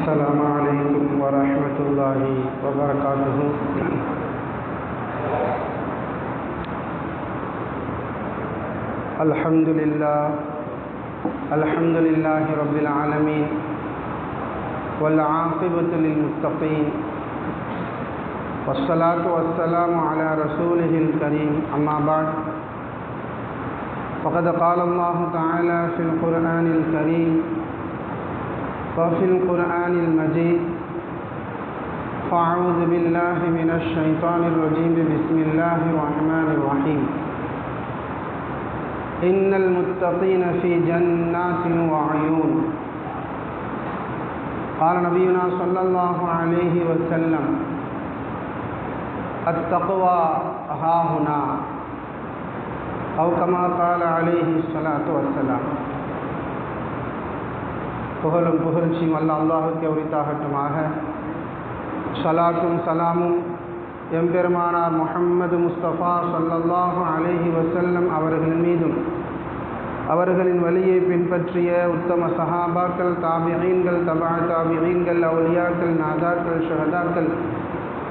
السلام عليكم ورحمة الله وبركاته. الحمد لله رب العالمين والعاقبة للمتقين والصلاة والسلام على رسوله الكريم أما بعد فقد قال الله تعالى في القرآن الكريم وفي القرآن المجيد فأعوذ بالله من الشيطان الرجيم بسم الله الرحمن الرحيم إن المتقين في جنات وعيون. قال نبينا صلى الله عليه وسلم التقوى هاهنا أو كما قال عليه الصلاة والسلام. புகழும் புகழ்ச்சியும் அல்லாஹ்வுக்கே உரித்தாகட்டுமாக. ஸலாத்தும் சலாமும் எம்பெருமானார் முஹம்மது முஸ்தஃபா ஸல்லல்லாஹு அலைஹி வஸல்லம் அவர்கள் மீதும் அவர்களின் வழியை பின்பற்றிய உத்தம சஹாபாக்கள், தாபிஈன்கள், தபா தாபிஈன்கள், அவுலியாக்கள், நாதாக்கள், ஷஹதாக்கள்,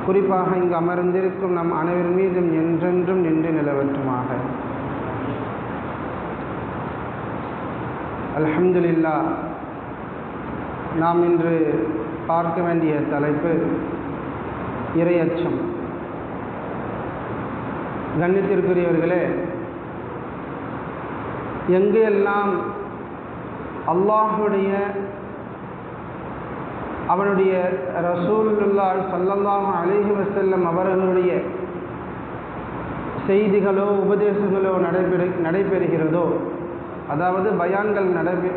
குறிப்பாக இங்கு அமர்ந்திருக்கும் நம் அனைவர் மீதும் என்றென்றும் நின்று நிலவற்றுமாக. அல்ஹம்துலில்லாஹ். நாம் இன்று பார்க்க வேண்டிய தலைப்பு இறையச்சம். கண்ணியத்திற்குரியவர்களே, எங்கெல்லாம் அல்லாஹுடைய அவனுடைய ரசூலுல்லாஹ் ஸல்லல்லாஹு அலைஹி வஸல்லம் அவர்களுடைய செய்திகளோ உபதேசங்களோ நடைபெறுகிறதோ, அதாவது பயான்கள்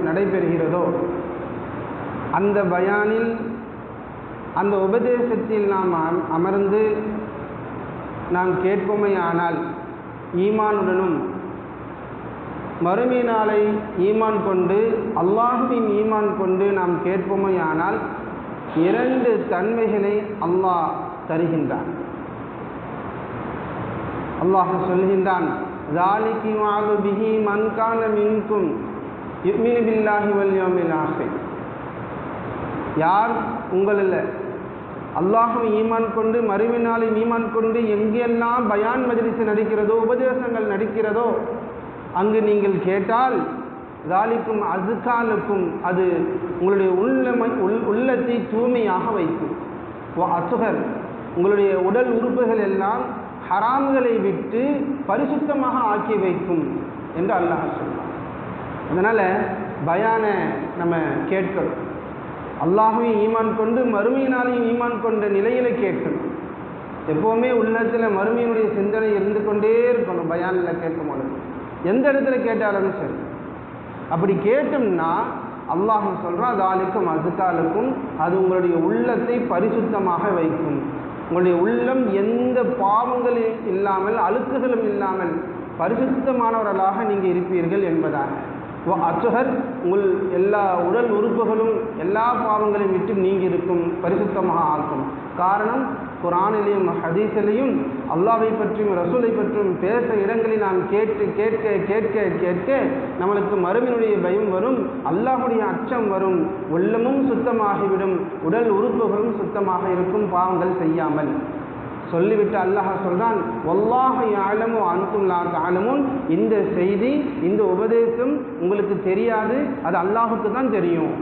நடைபெறுகிறதோ, அந்த பயானில் அந்த உபதேசத்தில் நாம் அமர்ந்து நாம் கேட்போமேயானால் ஈமானுடனும் மறுமை நாளை ஈமான் கொண்டு அல்லாஹ்வின் ஈமான் கொண்டு நாம் கேட்போமேயானால் இரண்டு தன்மைகளை அல்லாஹ் தருகின்றான். அல்லாஹ் சொல்கின்றான், ذَلِكَ يُوعَظُ بِهِ مَنْ كَانَ مِنْكُمْ يُؤْمِنُ بِاللَّهِ وَالْيَوْمِ الْآخِرِ. யார் உங்களில் அல்லாஹ்வை ஈமான் கொண்டு மறுமை நாளை ஈமான் கொண்டு எங்கெல்லாம் பயான் மஜ்லிஸ் நடக்கிறதோ, உபதேசங்கள் நடக்கிறதோ, அங்கு நீங்கள் கேட்டால் தாலிக்கும் அஸ்காலுக்கும், அது உங்களுடைய உள்ளத்தை தூய்மையாக வைக்கும். அசுகர், உங்களுடைய உடல் உறுப்புகள் எல்லாம் ஹராம்களை விட்டு பரிசுத்தமாக ஆக்கி வைக்கும் என்று அல்லாஹ் சொல்றான். அதனால் பயானை நம்ம கேட்கணும். அல்லாஹ்வையும் ஈமான் கொண்டு மறுமையினாலையும் ஈமான் கொண்ட நிலையில் கேட்கணும். எப்போவுமே உள்ளத்தில் மறுமையினுடைய சிந்தனை இருந்து கொண்டே இருக்கணும். பயானில் கேட்கும் பொழுது எந்த இடத்துல கேட்டாலும் சரி, அப்படி கேட்டோம்னா அல்லாஹ் சொல்கிறான், தாலிக்கும் அஸ்காலுக்கும், அது உங்களுடைய உள்ளத்தை பரிசுத்தமாக வைக்கும். உங்களுடைய உள்ளம் எந்த பாவங்களும் இல்லாமல் அழுக்குகளும் இல்லாமல் பரிசுத்தமானவர்களாக நீங்கள் இருப்பீர்கள் என்பதாக. அசுகர், உங்கள் எல்லா உடல் உறுப்புகளும் எல்லா பாவங்களையும் விட்டு நீங்கி இருக்கும், பரிசுத்தமாக ஆக்கும். காரணம், குர்ஆனிலையும் ஹதீஸிலையும் அல்லாஹ்வை பற்றியும் ரசூலை பற்றியும் பேச இடங்களில் நாம் கேட்க கேட்க கேட்க கேட்க நம்மளுக்கு மறுமையினுடைய பயம் வரும், அல்லாஹ்வுடைய அச்சம் வரும், உள்ளமும் சுத்தமாகிவிடும், உடல் உறுப்புகளும் சுத்தமாக இருக்கும் பாவங்கள் செய்யாமல். சொல்லிவிட்டு அல்லாஹ் சொல்றான், வல்லாஹு யஅலமு அன்தும் லா தஅலமூன். இந்த செய்தி, இந்த உபதேசம் உங்களுக்கு தெரியாது, அது அல்லாஹுக்கு தான் தெரியும்.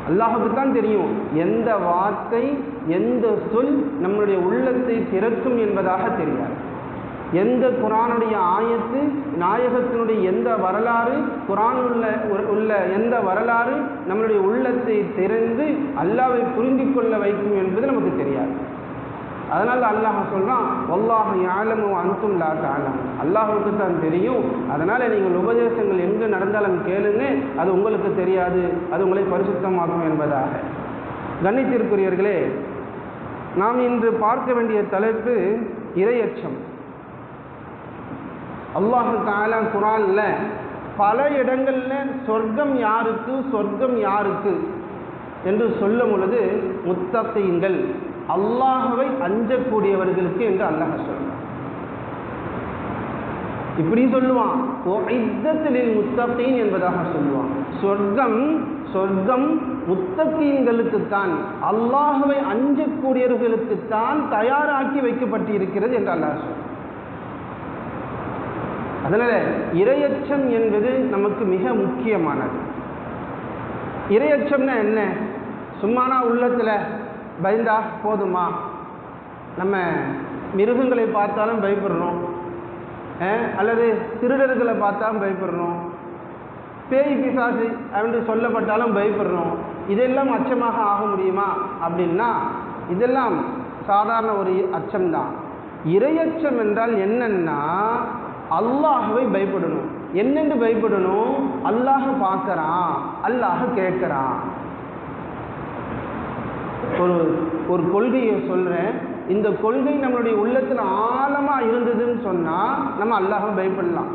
அல்லாஹுக்கு தான் தெரியும் எந்த வார்த்தை எந்த சொல் நம்முடைய உள்ளத்தை திறக்கும் என்பதாக தெரியாது. எந்த குர்ஆனுடைய ஆயத்து, நாயகத்தினுடைய எந்த வரலாறு, குர்ஆனில் உள்ள எந்த வரலாறு நம்மளுடைய உள்ளத்தை திறந்து அல்லாஹ்வை புரிந்து கொள்ள வைக்கும் என்பது நமக்கு தெரியாது. அதனால் அல்லாஹ் சொல்கிறான், வல்லாஹு யஅலமு அன்தும் லா தஅலமூன். அல்லாஹுக்கு தான் தெரியும். அதனால் நீங்கள் உபதேசங்கள் எங்கு நடந்தாலும் கேளுங்க, அது உங்களுக்கு தெரியாது, அது உங்களை பரிசுத்தமாக்கும் என்பதாக. கண்ணியத்திற்குரியவர்களே, நாம் இன்று பார்க்க வேண்டிய தலைப்பு இறையச்சம். அல்லாஹ் தஆலா குர்ஆனில் பல இடங்களில் சொர்க்கம் யாருக்கு, சொர்க்கம் யாருக்கு என்று சொல்லும் பொழுது முத்தகீன்கள், அல்லாஹ்வை அஞ்சக்கூடியவர்களுக்கு என்று அல்லாஹ் சொல்றான். இப்படி சொல்லுவான், முத்தகீன் என்பதாக சொல்லுவான். சொர்க்கம் சொர்க்கம் முத்தகீன்களுக்குத்தான், அல்லாஹ்வை அஞ்சக்கூடியவர்களுக்குத்தான் தயாராக்கி வைக்கப்பட்டிருக்கிறது என்று அல்லாஹ் சொல்றான். அதனால் இறையச்சம் என்பது நமக்கு மிக முக்கியமானது. இறையச்சம்னா என்ன? சும்மானா உள்ளத்தில் பயந்தா போதுமா? நம்ம மிருகங்களை பார்த்தாலும் பயப்படணும், அல்லது திருடர்களை பார்த்தாலும் பயப்படணும், பேய் பிசாசு அப்படின்னு சொல்லப்பட்டாலும் பயப்படணும். இதெல்லாம் அச்சமாக ஆக முடியுமா அப்படின்னா இதெல்லாம் சாதாரண ஒரு அச்சம்தான். இறையச்சம் என்றால் என்னன்னா அல்லாஹ்வை பயப்படணும். என்னென்று பயப்படணும்? அல்லாஹ் பார்க்கறான், அல்லாஹ் கேட்கறான். ஒரு கொள்கையை சொல்கிறேன். இந்த கொள்கை நம்மளுடைய உள்ளத்தில் ஆழமாக இருந்ததுன்னு சொன்னால் நம்ம அல்லாஹ் பயப்படலாம்.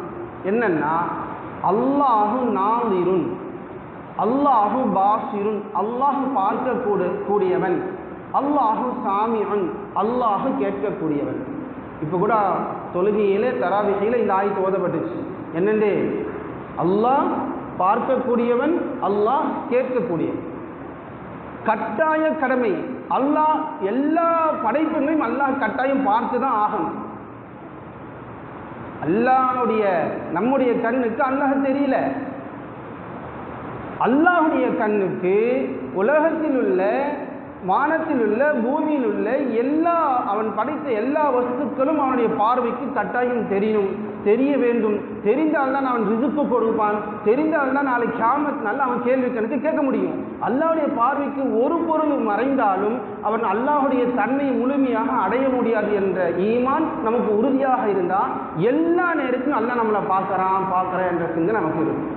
என்னன்னா அல்லாஹு நாதிருன், அல்லாஹு பாசிருன், அல்லாஹ் பார்க்கக்கூடியவன், அல்லாஹு சாமியுன், அல்லாஹ் கேட்கக்கூடியவன். இப்போ கூட தொழுகையிலே தராவிகையில் இந்த ஆயத்து ஓதப்பட்டுச்சு. என்னென்று? அல்லாஹ் பார்க்கக்கூடியவன், அல்லாஹ் கேட்கக்கூடியவன். கட்டாய கடமை. அல்லாஹ் எல்லா படைப்புகளையும் அல்லாஹ் கட்டாயம் பார்த்து தான் ஆகணும். அல்லாஹ்வுடைய நம்முடைய கண்ணுக்கு அல்லாஹ் தெரியல. அல்லாஹ்வுடைய கண்ணுக்கு உலகத்தில் உள்ள, வானத்தில் உள்ள, பூமியில் உள்ள எல்லா அவன் படைத்த எல்லா வஸ்துக்களும் அவனுடைய பார்வைக்கு கட்டாயம் தெரியணும், தெரிய வேண்டும். தெரிந்தால்தான் அவன் ரிசுக்கு கொடுப்பான், தெரிந்தால்தான் நாளை கியாமத் நாள் அவன் கேள்வி கணக்கு கேட்க முடியும். அல்லாஹ்வுடைய பார்வைக்கு ஒரு பொருள் மறைந்தாலும் அவன் அல்லாஹ்வுடைய தன்மையை முழுமையாக அடைய முடியாது என்ற ஈமான் நமக்கு உறுதியாக இருந்தால் எல்லா நேரத்திலும் அல்லாஹ் நம்மளை பார்க்குறேன் என்ற சிந்தனை நமக்கு இருக்கும்.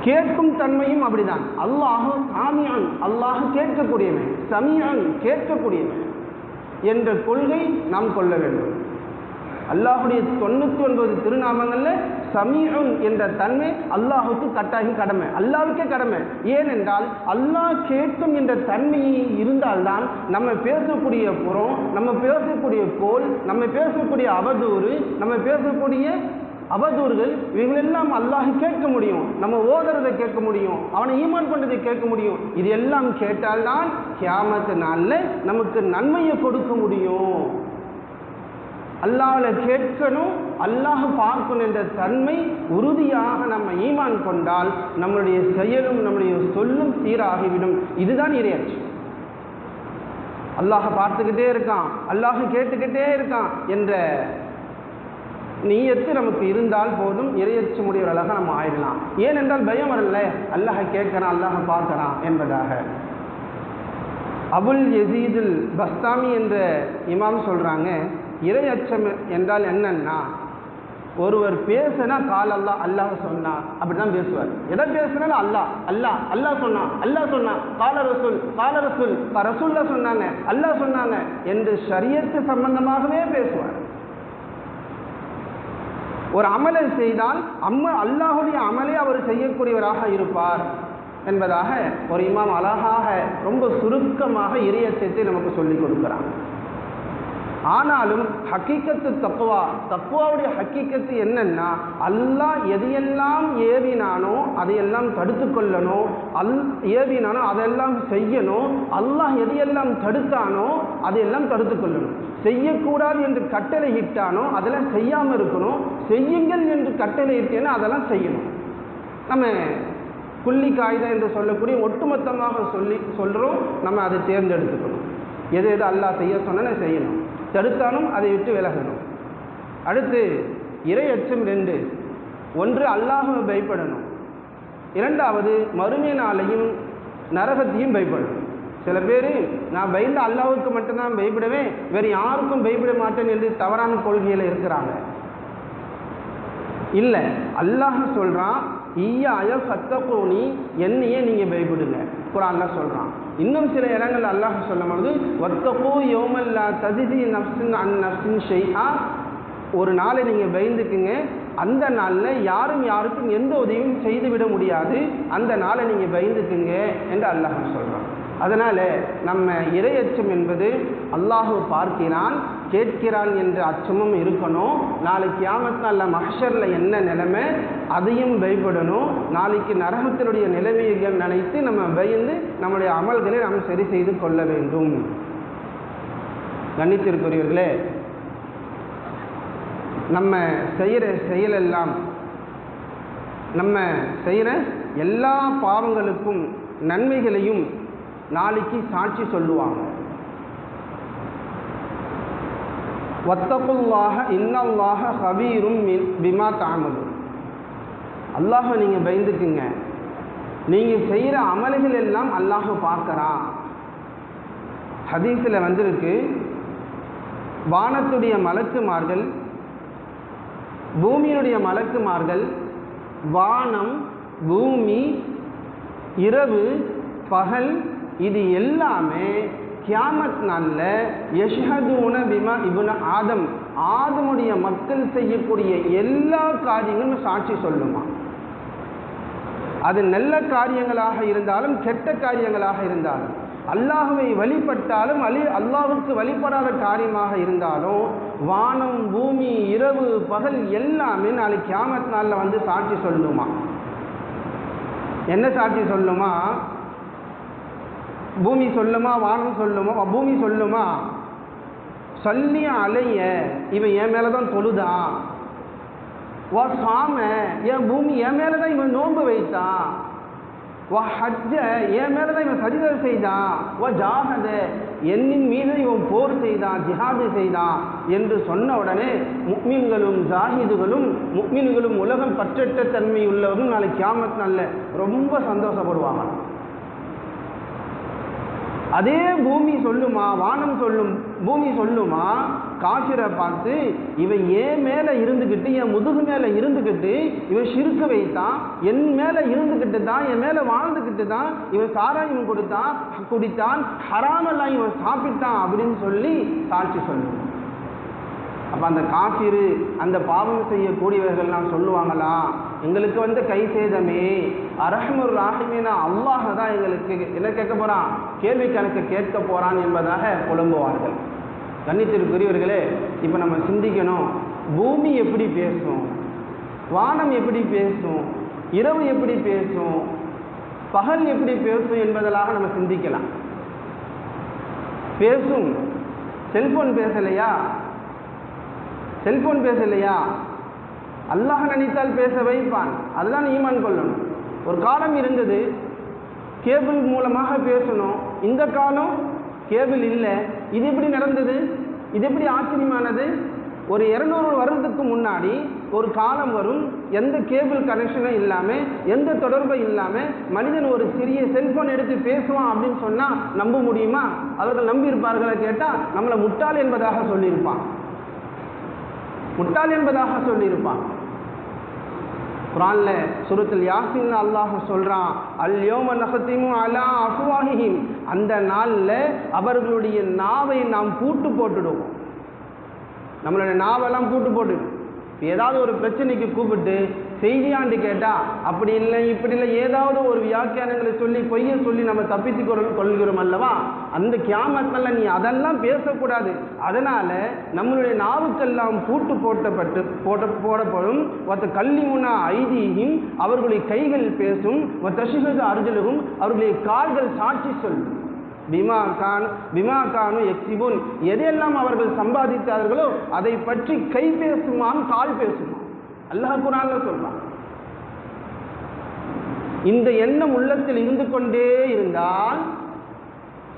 கேட்கும் தன்மையும் அப்படிதான். அல்லாஹ் சாமியான், அல்லாஹ் கேட்கக்கூடியவன், சமியான் கேட்கக்கூடியவன் என்ற கொள்கை நாம் கொள்ள வேண்டும். அல்லாஹுடைய 99 திருநாமங்களில் சமீஉன் என்ற தன்மை அல்லாஹுக்கு கட்டாயம் கடமை, அல்லாஹ்வுக்கே கடமை. ஏனென்றால் அல்லாஹ் கேட்கும் என்ற தன்மை இருந்தால்தான் நம்ம பேசக்கூடிய புறம், நம்ம பேசக்கூடிய கோல், நம்ம பேசக்கூடிய அவதூறு, நம்ம பேசக்கூடிய அவதூறுகள் இவைகளெல்லாம் அல்லாஹ் கேட்க முடியும். நம்ம ஓதுறதை கேட்க முடியும், அவனை ஈமான் பண்ணுறதை கேட்க முடியும். இது எல்லாம் கேட்டால்தான் கியாமத் நாளில் நமக்கு நன்மையை கொடுக்க முடியும். அல்லாஹ்வை கேட்கணும், அல்லாஹ் பார்க்கணும் என்ற தன்மை உறுதியாக நம்ம ஈமான் கொண்டால் நம்மளுடைய செயலும் நம்முடைய சொல்லும் சீராகிவிடும். இதுதான் இறையச்சம். அல்லாஹ் பார்த்துக்கிட்டே இருக்கான், அல்லாஹ் கேட்டுக்கிட்டே இருக்கான் என்ற நீயத்து நமக்கு இருந்தால் போதும், இறையச்சமுடையவர்களாக நம்ம ஆயிடலாம். ஏனென்றால் பயம் வரல, அல்லாஹ் கேட்கறான், அல்லாஹ் பார்க்கறான் என்பதாக. அபுல் யசீதுல் பஸ்தாமி என்ற இமாம் சொல்றாங்க, இறையச்சம் என்றால் என்னன்னா ஒருவர் பேசினா கால் அல்லாஹ், அல்லாஹ் சொன்னா அப்படிதான் பேசுவார். எதை பேசினாலும் அல்லாஹ் அல்லாஹ் அல்லாஹ் சொன்னா, அல்லாஹ் சொன்னா, கால ரசூல் கால ரசூல் ரசூல்லா சொன்னாங்க, அல்லாஹ் சொன்னாங்க என்று ஷரியத்து சம்பந்தமாகவே பேசுவார். ஒரு அமலை செய்தால் அல்லாஹுடைய அமலை அவர் செய்யக்கூடியவராக இருப்பார் என்பதாக ஒரு இமாம் அழகாக ரொம்ப சுருக்கமாக இறையச்சத்தை நமக்கு சொல்லிக் கொடுக்கிறார். ஆனாலும் ஹக்கீக்கத்து தக்வாவுடைய ஹக்கீக்கத்து என்னன்னா அல்லாஹ் எதையெல்லாம் ஏவினானோ அதையெல்லாம் தடுத்து கொள்ளணும், ஏவினானோ அதெல்லாம் செய்யணும், அல்லாஹ் எதையெல்லாம் தடுத்தானோ அதையெல்லாம் தடுத்து கொள்ளணும். செய்யக்கூடாது என்று கட்டளை இட்டானோ அதெல்லாம் செய்யாமல் இருக்கணும், செய்யுங்கள் என்று கட்டளை இட்டேனோ அதெல்லாம் செய்யணும். நம்ம குல்லி காய்தா என்று சொல்லக்கூடிய ஒட்டுமொத்தமாக சொல்கிறோம், நம்ம அதை தேர்ந்தெடுத்துக்கணும். எது எது அல்லாஹ் செய்ய சொன்னா செய்யணும், தடுத்தாலும் அதை விட்டு விலகணும். அடுத்து இறையச்சம் 2. ஒன்று அல்லாஹ்வை பயப்படணும், இரண்டாவது மறுமை நாளையும் நரகத்தையும் பயப்படணும். சில பேர் நான் பயந்து அல்லாஹ்வுக்கு மட்டும்தான் பயப்படுவேன், வேறு யாருக்கும் பயப்பட மாட்டேன் என்று தவறான கொள்கையில் இருக்கிறாங்க. இல்லை, அல்லாஹ் சொல்கிறான் ஈயாய ஃபத்தகூனி, என்னையே நீங்கள் பயப்படுங்க, குர்ஆன்ல சொல்கிறான். இன்னும் சில இடங்கள் அல்லாஹ் சொல்லும்போது வத்தகூ யௌமல் லா தஜ்ஸி நஃப்ஸுன் அன் நஃப்ஸின் ஷைஆ, ஒரு நாளை நீங்கள் பயந்துக்குங்க, அந்த நாளில் யாரும் யாருக்கும் எந்த உதவியும் செய்துவிட முடியாது, அந்த நாளை நீங்கள் பயந்துக்குங்க என்று அல்லாஹ் சொல்கிறான். அதனால் நம்ம இறையச்சம் என்பது அல்லாஹ் பார்க்கிறான், கேட்கிறான் என்ற அச்சமும் இருக்கணும். நாளைக்கு கியாமத் நாளில் மஹ்ஷரில் என்ன நிலைமை அதையும் பயப்படணும். நாளைக்கு நரகத்தினுடைய நிலைமைகள் நினைத்து நம்ம பயந்து நம்முடைய அமல்களை நாம் சரி செய்து கொள்ள வேண்டும். கண்ணியத்திற்குரியவர்களே, நம்ம செய்கிற செயலெல்லாம், நம்ம செய்கிற எல்லா பாவங்களுக்கும் நன்மைகளையும் நாளைக்கு சாட்சி சொல்லுவாங்க. வத்தகுல்லாஹ இன்னல்லாஹ ஹபீரும் பிமா தஅமலூன். அல்லாஹ் நீங்கள் பயந்துக்குங்க, நீங்கள் செய்கிற அமல்கள் எல்லாம் அல்லாஹ் பார்க்கறான். ஹதீஸில் வந்திருக்கு, வானத்துடைய மலக்குமார்கள், பூமியினுடைய மலக்குமார்கள், வானம், பூமி, இரவு, பகல், இது எல்லாமே கியாமத் நாளில் யஷ்ஹதூன பிமா இப்னு ஆதம், ஆதமுடைய மக்கள் செய்யக்கூடிய எல்லா காரியங்களும் சாட்சி சொல்லுமா. அது நல்ல காரியங்களாக இருந்தாலும் கெட்ட காரியங்களாக இருந்தாலும், அல்லாஹுவை வழிபட்டாலும் அல்லாஹுக்கு வழிபடாத காரியமாக இருந்தாலும், வானம், பூமி, இரவு, பகல் எல்லாமே நாளைக்கு கியாமத் நாளில் வந்து சாட்சி சொல்லுமா. என்ன சாட்சி சொல்லுமா? பூமி சொல்லுமா, வானம் சொல்லுமா? பூமி சொல்லுமா, சொல்லி அலைய இவன் என் மேலே தான் தொழுதான், வா சாம என் பூமி என் மேலே தான் இவன் நோன்பு வைத்தான், வா ஹஜ்ஜ என் மேலே தான் இவன் சஜிதா செய்தான், வா ஜாஹத என்னின் மீது இவன் போர் செய்தான், ஜிஹாது செய்தான் என்று சொன்ன உடனே முக்மீன்களும் ஜாஹிதுகளும் முக்மீன்களும் உலகம் பற்றற்ற தன்மை உள்ளவரும் நாளைக்கு கியாமத் நாளில் ரொம்ப சந்தோஷப்படுவாங்க. அதே பூமி சொல்லுமா, வானம் சொல்லும், பூமி சொல்லுமா, காஃபிரை பார்த்து இவன் என் மேலே இருந்துக்கிட்டு, என் முதுகு மேலே இருந்துக்கிட்டு இவன் ஷிர்க் வைத்தான், என் மேலே இருந்துக்கிட்டு தான், என் மேலே வாழ்ந்துக்கிட்டு தான் இவன் சாராயம் குடித்தான், ஹராமெல்லாம் இவன் சாப்பிட்டான் அப்படின்னு சொல்லி சாட்சி சொல்லுவான். அப்போ அந்த காஃபிரு, அந்த பாவம் செய்யக்கூடியவர்கள்லாம் சொல்லுவாங்களா, எங்களுக்கு வந்து கை சேதமே, அரஹ்மர் ராஹிமீனா அல்லாஹ் தான் எங்களுக்கு என்ன கேட்க போகிறான், கேள்வி கணக்கு கேட்க போகிறான் என்பதாக புலம்புவார்கள். கண்ணியத்திற்குரியவர்களே, இப்போ நம்ம சிந்திக்கணும், பூமி எப்படி பேசும், வானம் எப்படி பேசும், இரவு எப்படி பேசும், பகல் எப்படி பேசும் என்பதெல்லாம் நம்ம சிந்திக்கலாம். பேசும். செல்போன் பேசலையா? செல்போன் பேசலையா? அல்லாஹ் நினைத்தால் பேச வைப்பான். அதுதான் ஈமான் கொள்ளணும். ஒரு காலம் இருந்தது கேபிள் மூலமாக பேசணும், இந்த காலம் கேபிள் இல்லை. இது எப்படி நடந்தது? இது எப்படி ஆச்சரியமானது? ஒரு 200 வருடத்துக்கு முன்னாடி ஒரு காலம் வரும், எந்த கேபிள் கனெக்ஷனும் இல்லாமல், எந்த தொடர்பும் இல்லாமல் மனிதன் ஒரு சிறிய செல்போன் எடுத்து பேசுவான் அப்படின்னு சொன்னால் நம்ப முடியுமா? அவர்கள் நம்பி இருப்பார்களை கேட்டால் நம்மளை முட்டாள் என்பதாக சொல்லியிருப்பான், முட்டாள் என்பதாக சொல்லியிருப்பான். குர்ஆன்ல சூரத்துல் யாசீன் அல்லாஹ் சொல்றான், அல் யௌம நஹ்திமு அலா அஃப்வாஹிஹிம், அந்த நாளில் அவர்களுடைய நாவை நாம் பூட்டு போட்டுடுவோம். நம்மளுடைய நாவெல்லாம் பூட்டு போட்டுடும். ஏதாவது ஒரு பிரச்சனைக்கு கூப்பிட்டு செய்தியாண்டு கேட்டால் அப்படி இல்லை இப்படி இல்லை ஏதாவது ஒரு வியாக்கியானங்களை சொல்லி பொய்யை சொல்லி நம்ம தப்பித்து கொள்கிறோம் அல்லவா? அந்த கியாமத்தில் நீ அதெல்லாம் பேசக்கூடாது. அதனால் நம்மளுடைய நாவுக்கெல்லாம் பூட்டு போடப்படும். ஒத்த கல்வி முன்னா ஐதீகம், அவர்களுடைய கைகள் பேசும். தஷிஹது அர்ஜுலுகும், அவர்களுடைய கால்கள் சாட்சி சொல்லும். பிமா கானு எக்ஸிபுன், எதையெல்லாம் அவர்கள் சம்பாதித்தார்களோ அதை பற்றி கை பேசுமாம், கால் பேசுமாம். அல்லாஹ் குர்ஆன்ல சொல்றான். இந்த எண்ணம் உள்ளத்தில் இருந்து கொண்டே இருந்தால்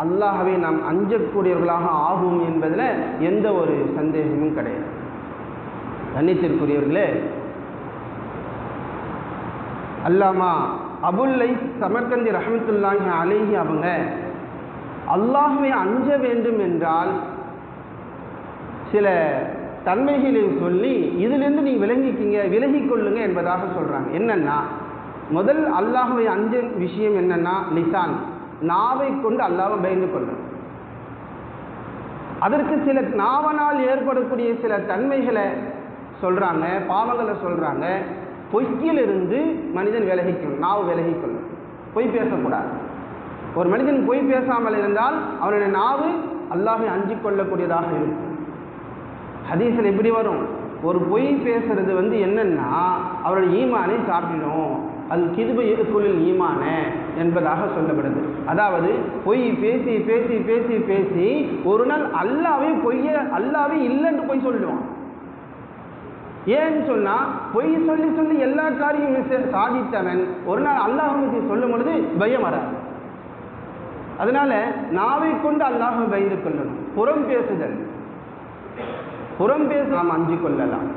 அல்லாஹ்வை நாம் அஞ்சக்கூடியவர்களாக ஆகும் என்பதில் எந்த ஒரு சந்தேகமும் கிடையாது. கண்ணியத்திற்குரியவர்களே, அல்லாமா அபுல் லைஸ் சமர்கந்தி ரஹ்மத்துல்லாஹி அலைஹி அவங்க அல்லாஹ்வை அஞ்ச வேண்டும் என்றால் சில தன்மைகளை சொல்லி இதிலிருந்து நீ விலகிக் கொள்ளுங்க என்பதாக சொல்கிறாங்க. என்னன்னா, முதல் அல்லாஹ்வை அஞ்ச விஷயம் என்னன்னா, லிசான், நாவை கொண்டு அல்லாஹ்வை பயந்து கொள்ளணும். அதற்கு சில நாவனால் ஏற்படக்கூடிய சில தன்மைகளை சொல்கிறாங்க, பாவங்களை சொல்கிறாங்க. பொய்யிலிருந்து மனிதன் விலகிக்கணும், நாவு விலகிக்கொள்ளணும். பொய் பேசக்கூடாது. ஒரு மனிதன் பொய் பேசாமல் இருந்தால் அவனுடைய நாவு அல்லாஹ்வை அஞ்சிக் கொள்ளக்கூடியதாக இருக்கும். ஹதீஸில் எப்படி வரும்? ஒரு பொய் பேசுறது என்னன்னா அவருடைய ஈமானை சாப்பிடும். அது கிதுப இருக்குள்ளில் ஈமான என்பதாக சொல்லப்படுது. அதாவது பொய் பேசி பேசி பேசி பேசி ஒரு நாள் அல்லாவே இல்லைன்னு போய் சொல்லிடுவான். ஏன்னு சொன்னா பொய் சொல்லி சொல்லி எல்லா காரியமும் சாதித்தவன் ஒரு நாள் அல்லாஹ்வை சொல்லும் பொழுது பயம் வராது. அதனால நாவை கொண்டு அல்லாஹ்வை பயந்து கொள்ளணும். புறம் பேச நாம் அஞ்சிக் கொள்ளலாம்.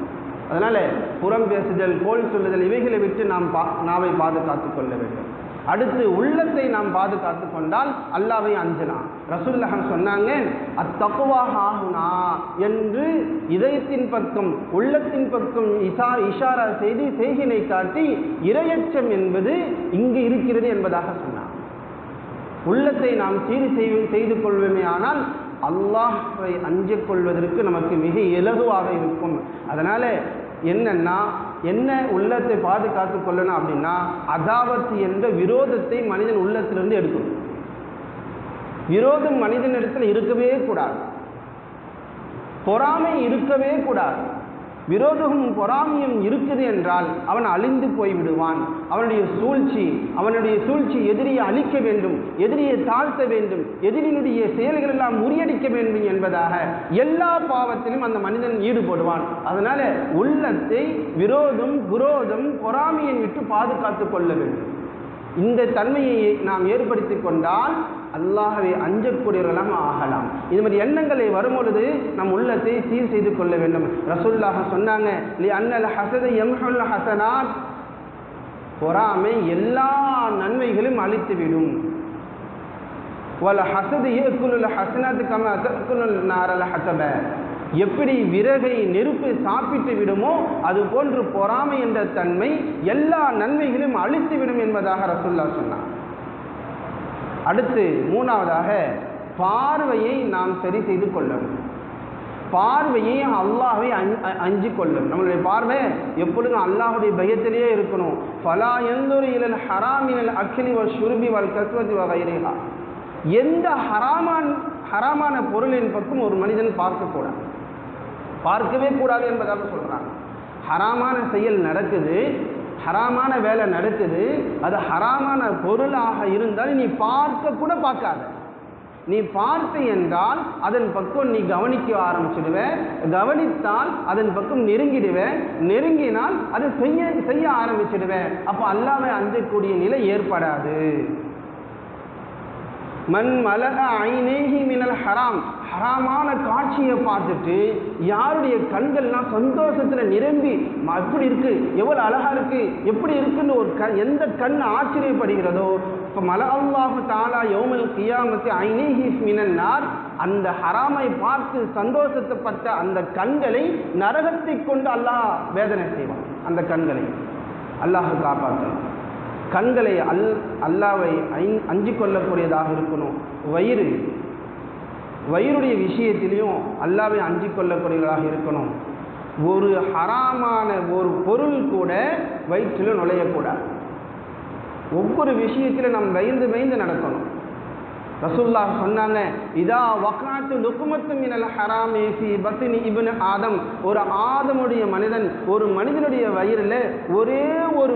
அதனால புறம் பேசுதல், கோல் சொல்லுதல் இவைகளை விட்டு நாம் நாவை பாதுகாத்து கொள்ள வேண்டும். அடுத்து உள்ளத்தை நாம் பாதுகாத்து கொண்டால் அல்லாஹ்வை அஞ்சலாம். ரசூலுல்லாஹ் சொன்னாங்க, அத்தக்வா ஹாஹுனா என்று இதயத்தின் பக்கம் உள்ளத்தின் பக்கம் இஷாரா செய்து செய்கினை காட்டி இரையச்சம் என்பது இங்கு இருக்கிறது என்பதாக சொன்னார். உள்ளத்தை நாம் செய்து கொள்வோமே ஆனால் அல்லாஹ்வை அஞ்சிக் கொள்வதற்கு நமக்கு மிக இலகுவாக இருக்கும். அதனால என்ன உள்ளத்தை பாதுகாத்து கொள்ளணும் அப்படின்னா அதாவத் என்ற விரோதத்தை மனிதன் உள்ளத்திலிருந்து எடுக்கணும். விரோதம் மனிதனிடத்தில் இருக்கவே கூடாது. பொறாமை இருக்கவே கூடாது. விரோதமும் பொறாமையும் இருக்குது என்றால் அவன் அழிந்து போய்விடுவான். அவனுடைய சூழ்ச்சி எதிரியை அழிக்க வேண்டும், எதிரியை தாழ்த்த வேண்டும், எதிரினுடைய செயல்கள் எல்லாம் முறியடிக்க வேண்டும் என்பதாக எல்லா பாவத்திலும் அந்த மனிதன் ஈடுபடுவான். அதனால உள்ளத்தை விரோதம் பொறாமையை விட்டு பாதுகாத்து கொள்ள வேண்டும். இந்த தன்மையை நாம் ஏற்படுத்தி கொண்டால் அல்லாஹ்வை அஞ்சக்கூடியவர்களாக ஆகலாம். இது மாதிரி எண்ணங்களை வரும்பொழுது நம் உள்ளத்தை சீர் செய்து கொள்ள வேண்டும். ரசூலுல்லாஹ் சொன்னாங்க, அன்னல் ஹஸத யம்ஹுல் ஹஸனாத், பொறாமை எல்லா நன்மைகளும் அழித்துவிடும். வல் ஹஸது யஅகுலுல் ஹஸனாத் கமா தஅகுலுன் நாரல் ஹஸப, எப்படி விறகை நெருப்பு சாப்பிட்டு விடுமோ அது போன்று பொறாமை என்ற தன்மை எல்லா நன்மைகளும் அழித்துவிடும் என்பதாக ரசூலுல்லாஹ் சொன்னார். அடுத்து மூணாவதாக பார்வையை நாம் சரி செய்து கொள்ளணும். பார்வையை அல்லாஹ்வை அஞ்சிக் கொள்ளும். நம்மளுடைய பார்வை எப்பொழுதும் அல்லாஹ்வுடைய பயத்திலேயே இருக்கணும். ஃபலா யன்துரு இலல் ஹராமினல் அக்லி வஷ்ஷுர்பி வல் கஸ்வதி வகைரிஹா, எந்த ஹராமான பொருளின் பக்கம் ஒரு மனிதன் பார்க்கவே கூடாது என்பதாக சொல்றாங்க. ஹராமான செயல் நடக்குது, ஹராமான வேலை நடக்குது, அது ஹராமான பொருளாக இருந்தால் நீ பார்க்க கூட பார்க்காத. நீ பார்த்து என்றால் அதன் பக்கம் நீ கவனிக்க ஆரம்பிச்சிடுவ, கவனித்தால் அதன் பக்கம் நெருங்கினால் அதை செய்ய ஆரம்பிச்சிடுவ. அப்போ அல்லாஹ்வை அஞ்சக்கூடிய நிலை ஏற்படாது. மன் மலக ஐனேஹி மினல் ஹராம், ஹராமான காட்சியை பார்த்துட்டு யாருடைய கண்கள்லாம் சந்தோஷத்தில் நிரம்பி எப்படி இருக்கு, எவ்வளோ அழகா இருக்கு, எப்படி இருக்குன்னு ஒரு எந்த கண் ஆச்சரியப்படுகிறதோ, இப்போ மல அல்லாஹு தஆலா யௌமல் கியாமத்தி ஐனேஹி மினன் நார், அந்த ஹராமை பார்த்து சந்தோஷப்பட்ட அந்த கண்களை நரகத்தை கொண்டு அல்லாஹ் வேதனை செய்வான். அந்த கண்களை அல்லாஹ் காப்பாற்றணும். கண்களை அல்லாஹ்வை அஞ்சிக் கொள்ளக்கூடியதாக இருக்கணும். வயிறுடைய விஷயத்திலையும் அல்லாஹ்வை அஞ்சிக் கொள்ளக்கூடியதாக இருக்கணும். ஒரு ஹராமான ஒரு பொருள் கூட வயிற்றில் நுழையக்கூடாது. ஒவ்வொரு விஷயத்திலும் நாம் பயந்து நடக்கணும். ரசூலுல்லாஹ் சொன்னாங்க, இதா வகாத்து லுக்மத்து மினல் ஹராமி ஃபீ பத்னி இப்னு ஆதம், ஒரு மனிதனுடைய வயிறில் ஒரே ஒரு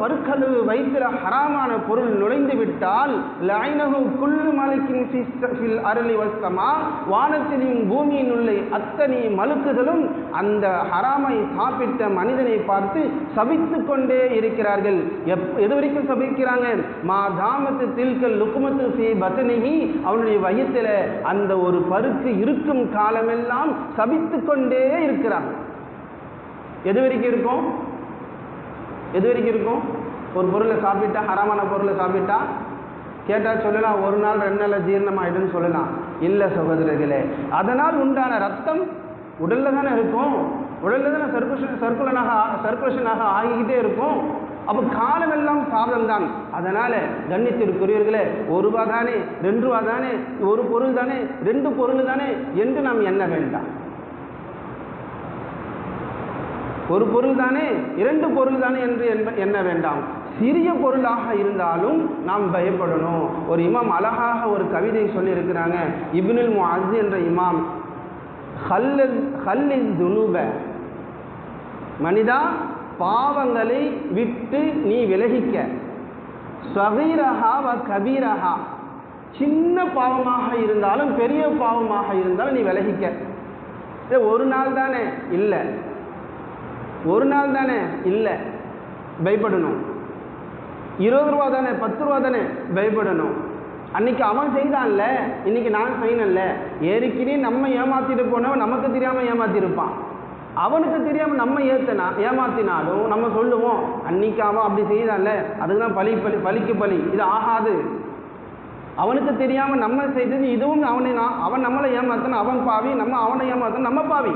பருக்களவு வயிற்றில் ஹராமான பொருள் நுழைந்து விட்டால் லஐனஹு குல்லு மலக்கின் ஃபில் அர்லி வஸ்ஸமா, வானத்திலும் பூமியின் உள்ள அத்தனை மலக்குகளும் அந்த ஹராமை சாப்பிட்ட மனிதனை பார்த்து சபித்து கொண்டே இருக்கிறார்கள். எது வரைக்கும் சபிக்கிறாங்க? மாதாமத்து லுக்மத்து ஃபீ பத்னிஹி, அவனுடைய வயிற்றில் அந்த ஒரு பருக்கு இருக்கும் காலமெல்லாம் சபித்து கொண்டே இருக்கிறாங்க. எது வரைக்கும் இருக்கும்? ஒரு பொருளை சாப்பிட்டா, ஹராமான பொருளை சாப்பிட்டா கேட்டால் சொல்லலாம், ஒரு நாள் 2 நாள் ஜீரணமாயிடுன்னு சொல்லலாம். இல்லை சகோதரர்களே, அதனால் உண்டான ரத்தம் உடல்ல தானே இருக்கும், உடல்ல தானே சர்க்குலேஷனாக ஆகிக்கிட்டே இருக்கும். அப்போ காலமெல்லாம் சாதம் தான். அதனால கண்ணியத்திற்குரியவர்களே, 1 ரூபா தானே, 2 ரூபா தானே, ஒரு பொருள் தானே, 2 பொருள் தானே என்று நாம் எண்ண வேண்டாம். ஒரு பொருள் தானே, 2 பொருள் தானே என்று எண்ண வேண்டாம். சிறிய பொருளாக இருந்தாலும் நாம் பயப்படணும். ஒரு இமாம் அழகாக ஒரு கவிதை சொல்லியிருக்கிறாங்க. இப்னுல் முஅஸ் என்ற இமாம், ஹல்லில் துனூப, மனிதா பாவங்களை விட்டு நீ விலகிக்க, ஸகீரஹா வ கபீரஹா, சின்ன பாவமாக இருந்தாலும் பெரிய பாவமாக இருந்தாலும் நீ விலகிக்க. ஒரு நாள் தானே இல்லை, ஒரு நாள் தானே இல்லை, பயப்படணும். 20 ரூபா தானே, 10 ரூபா தானே, பயப்படணும். அன்னைக்கு அவன் செய்தான்ல, இன்னைக்கு நான் செய்யணும்ல. ஏற்கனவே நம்ம ஏமாத்திட்டு போனவன் நமக்கு தெரியாமல் ஏமாத்திருப்பான். அவனுக்கு தெரியாமல் நம்ம ஏமாத்தினாலும் நம்ம சொல்லுவோம், அன்னைக்கு அவன் அப்படி செய்தான்ல, அதுக்கு தான் பலிக்கு பலி, இது ஆகாது. அவனுக்கு தெரியாமல் நம்ம செய்தது இதுவும் அவன் நம்மளை ஏமாத்தணும், அவன் பாவி, நம்ம அவனை ஏமாத்தணும், நம்ம பாவி.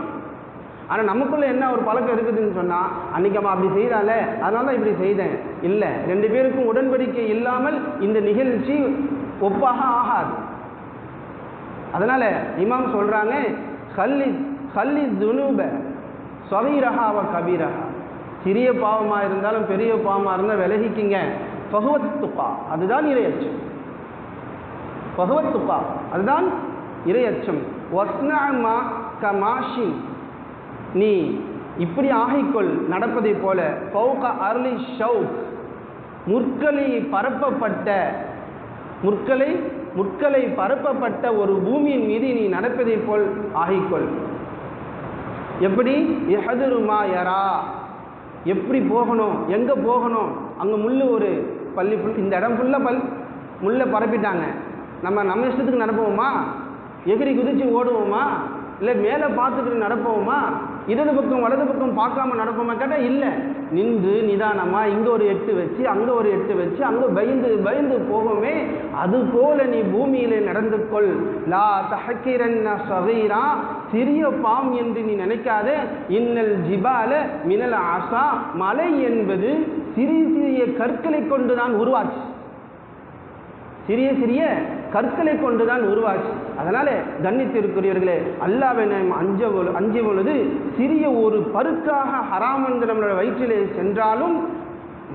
ஆனால் நமக்குள்ளே என்ன ஒரு பழக்கம் இருக்குதுன்னு சொன்னால், அன்றைக்கி அவன் அப்படி செய்தால அதனால தான் இப்படி செய்தேன். இல்லை, 2 பேருக்கும் உடன்படிக்கை இல்லாமல் இந்த நிகழ்ச்சி ஒப்பாக ஆகாது. அதனால் இமாம் சொல்கிறாங்க, ஹல்லி துனூப ஸகீரஹா வ கபீரஹா, சிறிய பாவமாக இருந்தாலும் பெரிய பாவமாக இருந்தால் விலகிக்கிங்க. ஃபஹுவத் துகா, அதுதான் இறையச்சம். ஃபஹுவத் துகா, அதுதான் இறையச்சம். வஸ்னஅ கமாஷி, நீ இப்படி ஆகிக்கொள் நடப்பதை போல. ஃபௌக அர்லி ஷௌக், முற்களை பரப்பப்பட்ட ஒரு பூமியின் மீது நீ நடப்பதை போல் ஆகிக்கொள். எப்படி? யஹதுரு மா யரா, எப்படி போகணும், எங்கே போகணும், அங்கே முள்ளு ஒரு பள்ளி, இந்த இடம் ஃபுல்லாக முள்ளை பரப்பிட்டாங்க. நம்ம இஷ்டத்துக்கு நடப்போமா? எகிரி குதிச்சு ஓடுவோமா? இல்லை மேலே பார்த்துக்கிட்டு நடப்போமா? இடது பக்கம் வலது பக்கம் பார்க்காம நடப்போமா கேட்டால் இல்லை. நின்று நிதானமாக இங்கே ஒரு 8 வச்சு அங்கே ஒரு 8 வச்சு அங்கே பயந்து போகவே, அதுபோல நீ பூமியிலே நடந்து கொள். லா தஹக்கிரன்ன ஸகீரா, சிறிய பாம் என்று நீ நினைக்காதே. இன்னல் ஜிபால மினல் ஆசா, மலை என்பது சிறிய கற்களை கொண்டுதான் உருவாச்சு, சிறிய கற்களை கொண்டுதான் உருவாச்சு. அதனால கண்ணியத்திற்குரியவர்களே, அல்லாஹ்வை நாம் அஞ்ச பொழுது சிறிய ஒரு பருக்காக ஹராம் என்று நம்முடைய வயிற்றிலே சென்றாலும்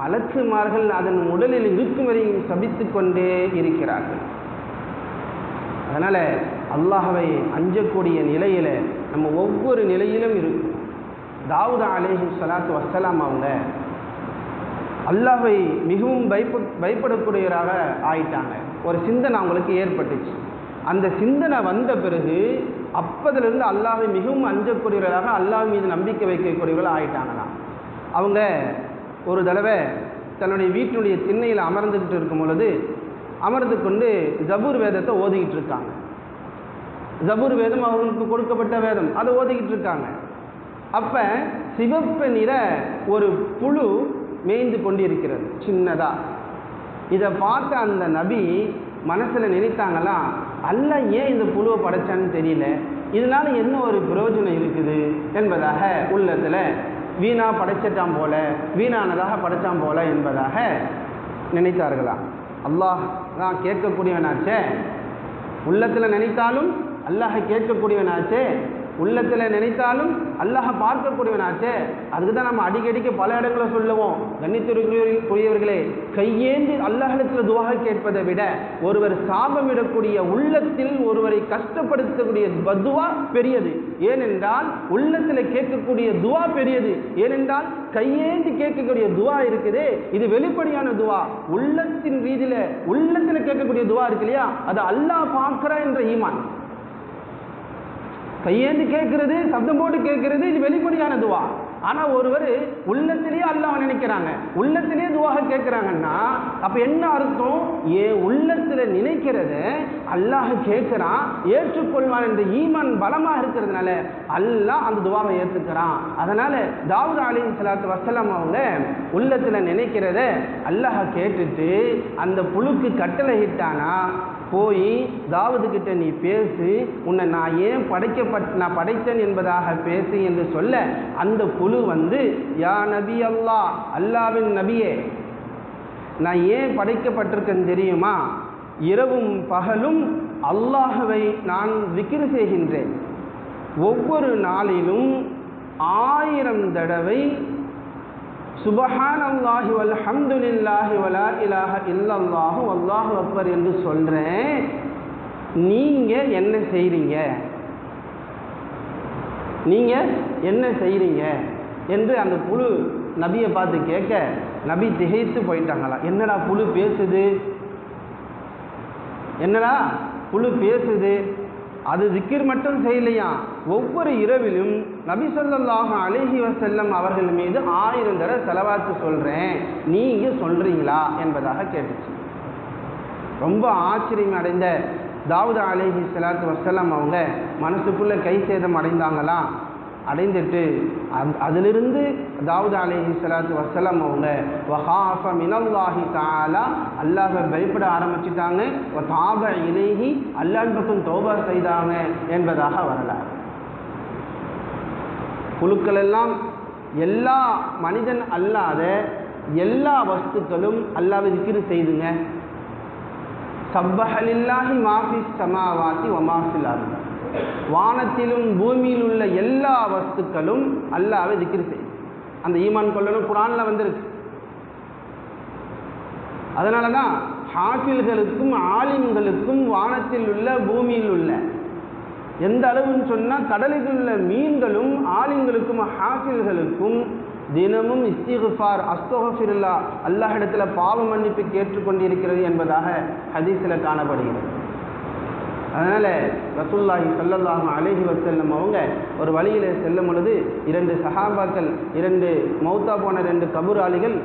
மலக்குமார்கள் அதன் உடலில் இருக்கும் வரை சபித்து கொண்டே இருக்கிறார்கள். அதனால அல்லாஹ்வை அஞ்சக்கூடிய நிலையில நம்ம ஒவ்வொரு நிலையிலும் இருக்கும். தாவூத் அலைஹிஸ்ஸலாத்து வஸ்ஸலாம் அவங்க அல்லாஹ்வை மிகவும் பயப்படக்கூடியவராக ஆயிட்டாங்க. ஒரு சிந்தனை அவங்களுக்கு ஏற்பட்டுச்சு. அந்த சிந்தனை வந்த பிறகு அப்பதிலிருந்து அல்லாஹ்வை மிகவும் அஞ்சக்கூடியவராக, அல்லாஹ் மீது நம்பிக்கை வைக்கக்கூடியவர்கள் ஆயிட்டாங்களாம். அவங்க ஒரு தடவை தன்னுடைய வீட்டினுடைய திண்ணையில் அமர்ந்துக்கிட்டு இருக்கும் பொழுது அமர்ந்து கொண்டு ஜபூர் வேதத்தை ஓதிக்கிட்டு இருக்காங்க. ஜபூர் வேதம் அவங்களுக்கு கொடுக்கப்பட்ட வேதம், அதை ஓதிக்கிட்டு இருக்காங்க. அப்போ சிவப்பு நிற ஒரு புழு மேய்ந்து கொண்டிருக்கிறது சின்னதா. இதை பார்த்த அந்த நபி மனசில் நினைத்தாங்களாம், அல்லாஹ் ஏன் இந்த புழுவை படைச்சான்னு தெரியல, இதனால என்ன ஒரு பிரயோஜனம் இருக்குது என்பதாக உள்ளத்தில் வீணா படைச்சிட்டான் போல, வீணானதாக படைச்சான் போல என்பதாக நினைத்தார்களாம். அல்லாஹ் தான் கேட்கக்கூடியவனாச்சே, உள்ளத்தில் நினைத்தாலும் அல்லாஹ் கேட்கக்கூடியவனாச்சே, உள்ளத்தில் நினைத்தாலும் அல்லாஹ் பார்க்கக்கூடியவனாச்சே. அதுக்கு தான் நம்ம அடிக்கடிக்கு பல இடங்களை சொல்லுவோம். கண்ணியத்திற்குரியவர்களே, கையேந்தி அல்லாஹ்விடத்தில் துஆ கேட்பதை விட ஒருவர் சாபமிடக்கூடிய உள்ளத்தில் ஒருவரை கஷ்டப்படுத்தக்கூடிய பதுவா பெரியது. ஏனென்றால் உள்ளத்தில் கேட்கக்கூடிய துஆ பெரியது. ஏனென்றால் கையேந்தி கேட்கக்கூடிய துஆ இருக்குது, இது வெளிப்படையான துஆ. உள்ளத்தின் ரீதியில் உள்ளத்தில் கேட்கக்கூடிய துஆ இருக்கு இல்லையா, அது அல்லாஹ் பார்க்கிறா என்ற ஈமான். கையேந்து கேட்கறது, சப்தம் போட்டு கேட்கறது, இது வெளிப்படையான துவா. ஆனால் ஒருவர் உள்ளத்திலேயே அல்லாஹ் நினைக்கிறாங்க, உள்ளத்திலேயே துவாக கேட்குறாங்கன்னா அப்போ என்ன அர்த்தம்? உள்ளத்தில் நினைக்கிறத அல்லாஹ் கேட்குறான், ஏற்றுக்கொள்வான் என்ற ஈமான் பலமாக இருக்கிறதுனால அல்லாஹ் அந்த துவாவை ஏற்றுக்கிறான். அதனால் தாவூத் அலைஹிஸ்ஸலாத்து வஸ்ஸலாம் அவங்க உள்ளத்தில் நினைக்கிறத அல்லாஹ் கேட்டுட்டு அந்த புழுக்கு கட்டளை இட்டானா, போய் தாவூதுக்கிட்ட நீ பேசு, உன்னை நான் ஏன் நான் படைத்தேன் என்பதாக பேசு என்று சொல்ல, அந்த புழு வந்து, யா நபி அல்லாஹ், அல்லாவின் நபியே, நான் ஏன் படைக்கப்பட்டிருக்கேன் தெரியுமா? இரவும் பகலும் அல்லாஹ்வை நான் விக்ர் செய்கின்றேன். ஒவ்வொரு நாளிலும் 1000 தடவை சுபஹானல்லாஹி வல்ஹம்துலில்லாஹி வலா இலாஹ இல்லல்லாஹு வல்லாஹு அக்பர் என்று சொல்கிறேன், நீங்கள் என்ன செய்கிறீங்க, நீங்கள் என்ன செய்கிறீங்க என்று அந்த புழு நபியை பார்த்து கேட்க, நபி திகைத்து போயிட்டாங்களா. என்னடா புழு பேசுது, என்னடா புழு பேசுது. அது திக்ர் மட்டும் செய்யலையா, ஒவ்வொரு இரவிலும் நபி ஸல்லல்லாஹு அலைஹி வஸல்லம் அவர்கள் மீது 1000 தடவை ஸலவாத்து சொல்கிறேன், நீங்கள் சொல்கிறீங்களா என்பதாக கேட்டுச்சு. ரொம்ப ஆச்சரியம் அடைந்த தாவூத் அலைஹி ஸலாத்து வஸ்ஸலாம் அவங்க மனசுக்குள்ளே கை சேதம் அடைந்தாங்களாம். அடைந்துட்டு அதிலிருந்து தாவூத் அலைஹி ஸலாத்து வஸ்ஸலாம் அவங்க வஹாஃப மினல்லாஹி தஆலா, அல்லாஹ்வை பயப்பட ஆரம்பிச்சிட்டாங்க. வதாப இலைஹி, அல்லாஹ் பக்கம் தௌபா செய்தாங்க என்பதாக வரலாறு. புழுக்கள் எல்லாம் எல்லா மனிதன் அல்லாத எல்லா வஸ்துக்களும் அல்லாஹ்வை திக்ர் செய்துங்க. சப்பஹ லில்லாஹி மா ஃபிஸ் ஸமாவாதி வ மா ஃபில் அர்த், வானத்திலும் பூமியில் உள்ள எல்லா வஸ்துக்களும் அல்லாஹ்வை திக்ர் செய்யும். அந்த ஈமான் கொள்ளணும் குர்ஆனில் வந்திருக்கு. அதனால தான் ஹாஃபில்களுக்கும் ஆலிம்களுக்கும் வானத்தில் உள்ள பூமியில் உள்ள எந்த அளவுன்னு சொன்னால், கடலில் உள்ள மீன்களும் ஆலிம்களுக்கும் ஹாஃபில்களுக்கும் தினமும் இஸ்திக்ஃபார் அஸ்தக்ஃபிருல்லா அல்லாஹ் இடத்துல பாவ மன்னிப்பு கேட்டுக்கொண்டிருக்கிறது என்பதாக ஹதீஸில் காணப்படுகிறது. அதனால் ரசூலுல்லாஹி ஸல்லல்லாஹு அலைஹி வஸல்லம் அவங்க ஒரு வழியில் செல்லும் பொழுது 2 சஹாபாக்கள், 2 மௌத்தா போன 2 கபூராளிகள்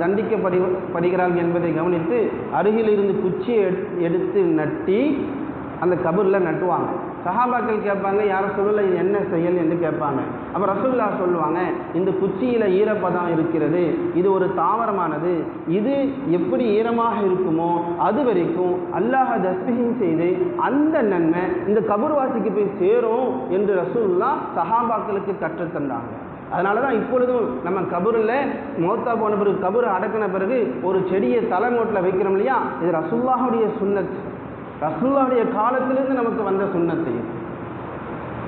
தண்டிக்கப்படுகிறார்கள் என்பதை கவனித்து அருகில் இருந்து குச்சியை எடுத்து நட்டி அந்த கபூரில் நட்டுவாங்க. சஹாபாக்கள் கேட்பாங்க, யார சொல்லல இது என்ன செயல் என்று கேட்பாங்க. அப்போ ரசூலுல்லாஹ் சொல்லுவாங்க, இந்த குச்சியில் ஈரப்பதம் இருக்கிறது, இது ஒரு தாவரமானது, இது எப்படி ஈரமாக இருக்குமோ அது வரைக்கும் அல்லாஹ் தஸ்பீஹ் செய்து அந்த நன்மை இந்த கபூர்வாசிக்கு போய் சேரும் என்று ரசூலுல்லாஹ் சஹாபாக்களுக்கு கற்றுத்தந்தாங்க. அதனால தான் இப்பொழுதும் நம்ம கபூரில் மௌத்தா போன பிறகு கபூரை அடக்கின பிறகு ஒரு செடியை தலைமோட்டில் வைக்கிறோம் இல்லையா, இது ரசூலுல்லாஹுடைய சுன்னத், ரசூலுல்லாஹுடைய காலத்திலிருந்து நமக்கு வந்த சுன்னத்து.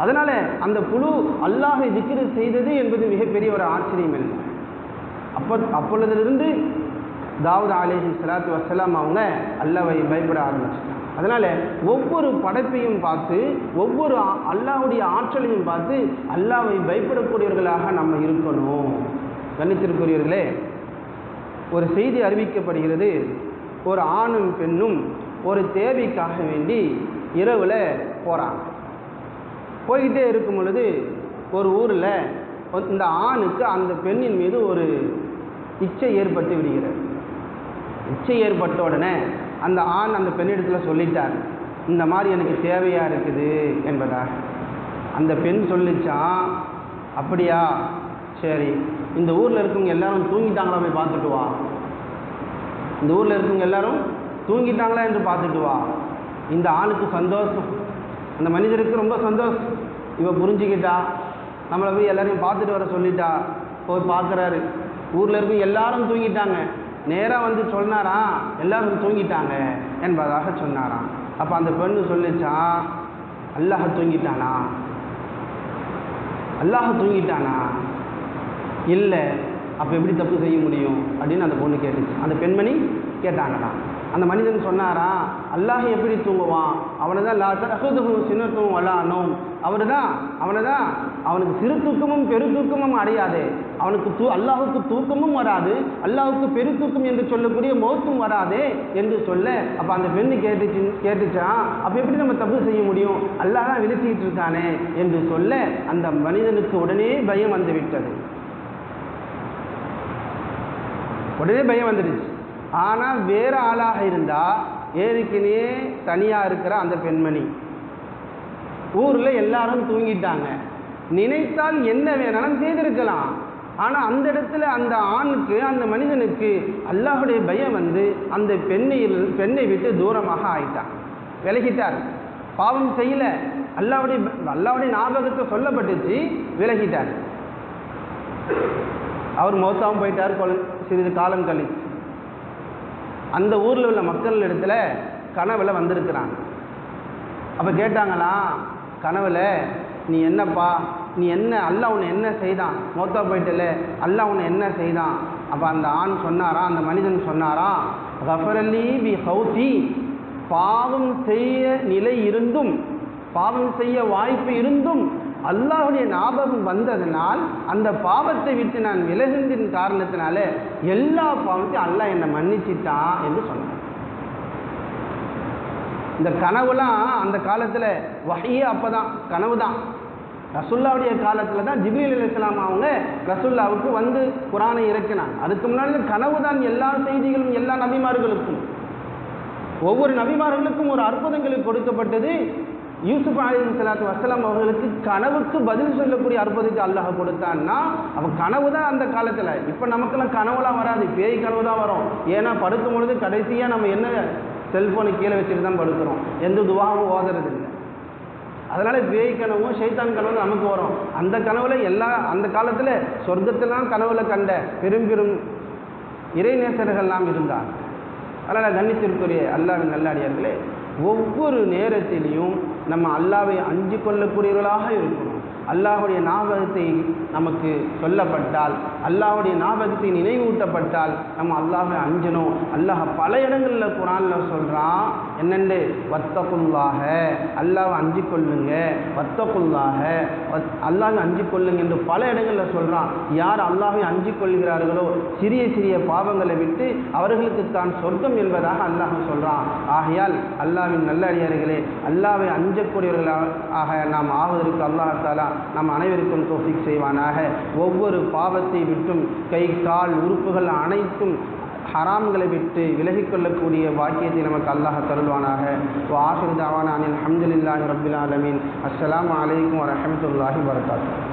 அதனால் அந்த புழு அல்லாஹை திக்ர் செய்தது என்பது மிகப்பெரிய ஒரு ஆச்சரியம் இல்லை. அப்பொழுதிலிருந்து தாவூத் அலைஹி ஸலாத்து வஸ்ஸலாம் அவங்க அல்லாஹ்வை பயப்பட ஆரம்பிச்சிட்டாங்க. அதனால் ஒவ்வொரு படைப்பையும் பார்த்து, ஒவ்வொரு அல்லாஹ்வுடைய ஆற்றலையும் பார்த்து அல்லாஹ்வை பயப்படக்கூடியவர்களாக நம்ம இருக்கணும். கண்ணியத்திற்குரியவர்களே, ஒரு செய்தி அறிவிக்கப்படுகிறது. ஒரு ஆணும் பெண்ணும் ஒரு தேவைக்காக வேண்டி இரவில் போகிறாங்க. போய்கிட்டே இருக்கும் பொழுது ஒரு ஊரில் இந்த ஆணுக்கு அந்த பெண்ணின் மீது ஒரு இச்சை ஏற்பட்டு விடுகிறது. இச்சை ஏற்பட்ட உடனே அந்த ஆண் அந்த பெண்ணிடத்தில் சொல்லிட்டார், இந்த மாதிரி எனக்கு தேவையாக இருக்குது என்பதாக. அந்த பெண் சொல்லிச்சான், அப்படியா, சரி, இந்த ஊரில் இருக்கவங்க எல்லாரும் தூங்கிட்டாங்களா, போய் பார்த்துட்டு வா. இந்த ஊரில் இருக்கவங்க எல்லாரும் தூங்கிட்டாங்களா என்று பார்த்துட்டு வா. இந்த ஆளுக்கு சந்தோஷம், அந்த மனிதருக்கு ரொம்ப சந்தோஷம். இவ புரிஞ்சுக்கிட்டா, நம்மளை போய் எல்லாரையும் பார்த்துட்டு வர சொல்லிட்டா. போய் பார்க்குறாரு, ஊரில் இருக்கும் எல்லாரும் தூங்கிட்டாங்க. நேராக வந்து சொன்னாராம், எல்லாரும் தூங்கிட்டாங்க என்பதாக சொன்னாராம். அப்போ அந்த பெண்ணு சொல்லிச்சான், அல்லாஹ் தூங்கிட்டானா, அல்லாஹ் தூங்கிட்டானா, இல்லை, அப்போ எப்படி தப்பு செய்ய முடியும் அப்படின்னு அந்த பொண்ணு கேட்டுச்சு. அந்த பெண்மணி கேட்டாங்களாம். அந்த மனிதன் சொன்னாராம், அல்லாஹ் எப்படி தூங்குவான், அவனை தான் லா தஅஹுதுஹு சினத்தும் வலா நௌம், அவனை தான் அவனுக்கு சிறு தூக்கமும் பெரு தூக்கமும் அடையாது, அவனுக்கு அல்லாஹுக்கு தூக்கமும் வராது, அல்லாஹுக்கு பெரு தூக்கம் என்று சொல்லக்கூடிய மௌத்தும் வராதே என்று சொல்ல. அப்போ அந்த பெண்ணு கேட்டுச்சான், அப்போ எப்படி நம்ம தப்பு செய்ய முடியும், அல்லாஹ் தான் விழிச்சிக்கிட்டு இருக்கானே என்று சொல்ல அந்த மனிதனுக்கு உடனே பயம் வந்து விட்டது. உடனே பயம் வந்துடுச்சு. ஆனால் வேறு ஆளாக இருந்தால், ஏற்கனவே தனியாக இருக்கிற அந்த பெண்மணி, ஊரில் எல்லாரும் தூங்கிட்டாங்க, நினைத்தால் என்ன வேணாலும் செய்திருக்கலாம். ஆனால் அந்த இடத்துல அந்த ஆணுக்கு, அந்த மனிதனுக்கு அல்லாஹுடைய பயம் வந்து அந்த பெண்ணை விட்டு தூரமாக ஆயிட்டான், விலகிட்டார். பாவம் செய்யல, அல்லாஹ்வுடைய ஞாபகத்தை சொல்லப்பட்டுச்சு, விலகிட்டார். அவர் மௌத்தாவும் போயிட்டார். சிறிது காலம் கழிச்சு அந்த ஊரில் உள்ள மக்கள் இடத்துல கனவுல வந்திருக்கிறாங்க. அப்போ கேட்டாங்களா, கனவுல நீ என்னப்பா நீ என்ன, அல்லாஹ் உன்னை என்ன செய்தான், மௌத்தா போயிட்டல, அல்லாஹ் உன்னை என்ன செய்தான்? அப்போ அந்த ஆண் சொன்னாரா, அந்த மனிதன் சொன்னாரா, கஃபரலி பி ஹவுதி, பாவம் செய்ய நிலை இருந்தும், பாவம் செய்ய வாய்ப்பு இருந்தும் அல்லாஹ்வுடைய ஞாபகம் வந்ததனால் அந்த பாவத்தை விட்டு நான் விலகுந்தின் காரணத்தினால எல்லா பாவத்தையும் அல்லாஹ் என்னை மன்னிச்சிட்டான் என்று சொன்னார். இந்த கனவுலாம் அந்த காலத்தில் வஹீயே அப்போ தான் கனவு தான். ரசுல்லாவுடைய காலத்தில் தான் ஜிப்ரீல் அலைஹிஸ்ஸலாம் அவங்க ரசுல்லாவுக்கு வந்து குரானை இறக்கினாங்க. அதுக்கு முன்னாடி கனவு தான் எல்லா செய்திகளும் எல்லா நபிமார்களுக்கும். ஒவ்வொரு நபிமார்களுக்கும் ஒரு அற்புதங்களுக்கு கொடுக்கப்பட்டது. யூசுப் அலைஹிஸ்ஸலாத்து வஸ்ஸலாம் அவர்களுக்கு கனவுக்கு பதில் சொல்லக்கூடிய அற்புதத்தை அல்லாஹ் கொடுத்தான்னா, அப்போ கனவு தான் அந்த காலத்தில். இப்போ நமக்கெல்லாம் கனவுலாம் வராது, பேய் கனவு தான் வரும். ஏன்னா படுக்கும் பொழுது கடைசியாக நம்ம என்ன செல்ஃபோனை கீழே வச்சுட்டு தான் படுக்கிறோம், எந்த துவாவும் ஓதுறது இல்லை. அதனால் பேய் கனவும் ஷைத்தான் கனவும் நமக்கு வரும். அந்த கனவுல அந்த காலத்தில் சொர்க்கத்திலாம் கனவுல கண்ட பெரும் பெரும் இறைநேசர்கள்லாம் இருந்தார். அதனால் கண்ணியத்திற்குரிய அல்லாஹ்வின் நல்லடியார்களே, ஒவ்வொரு நேரத்திலையும் நம்ம அல்லாஹ்வை அஞ்சு கொள்ளக்கூடியவர்களாக இருக்கணும். அல்லாஹ்வுடைய ஞாபகத்தை நமக்கு சொல்லப்பட்டால், அல்லாஹ்வுடைய ஞாபகத்தை நினைவூட்டப்பட்டால் நம்ம அல்லாஹ்வை அஞ்சணும். அல்லாஹ் பல இடங்களில் குர்ஆனில் சொல்கிறான், என்னென்று வத்தகுல்லாஹ, அல்லாஹ்வை அஞ்சு கொள்ளுங்க, வத்தகுல்லாஹ, அல்லாஹ்வை அஞ்சு கொள்ளுங்க என்று பல இடங்களில் சொல்கிறான். யார் அல்லாஹ்வை அஞ்சு கொள்கிறார்களோ சிறிய சிறிய பாவங்களை விட்டு அவர்களுக்கு தான் சொர்க்கம் என்பதாக அல்லாஹ் சொல்கிறான். ஆகையால் அல்லாஹ்வின் நல்லடியார்களே, அல்லாஹ்வை அஞ்சக்கூடியவர்களாக நாம் ஆவதற்கு அல்லாஹ் தஆலா நம் அனைவருக்கும் தௌஃபீக் செய்வானாக. ஒவ்வொரு பாவத்தை விட்டும் கை கால் உறுப்புகள் அனைத்தும் ஹராம்களை விட்டு விலகிக்கொள்ளக்கூடிய வாக்கியத்தை நமக்கு அல்லாஹ் தருள்வானாக. வ ஆகிரு தஅவானா அனில் ஹம்துலில்லாஹி ரப்பில் ஆலமீன். அஸ்ஸலாமு அலைக்கும் வரஹ்மத்துல்லாஹி வபரகாத்துஹு.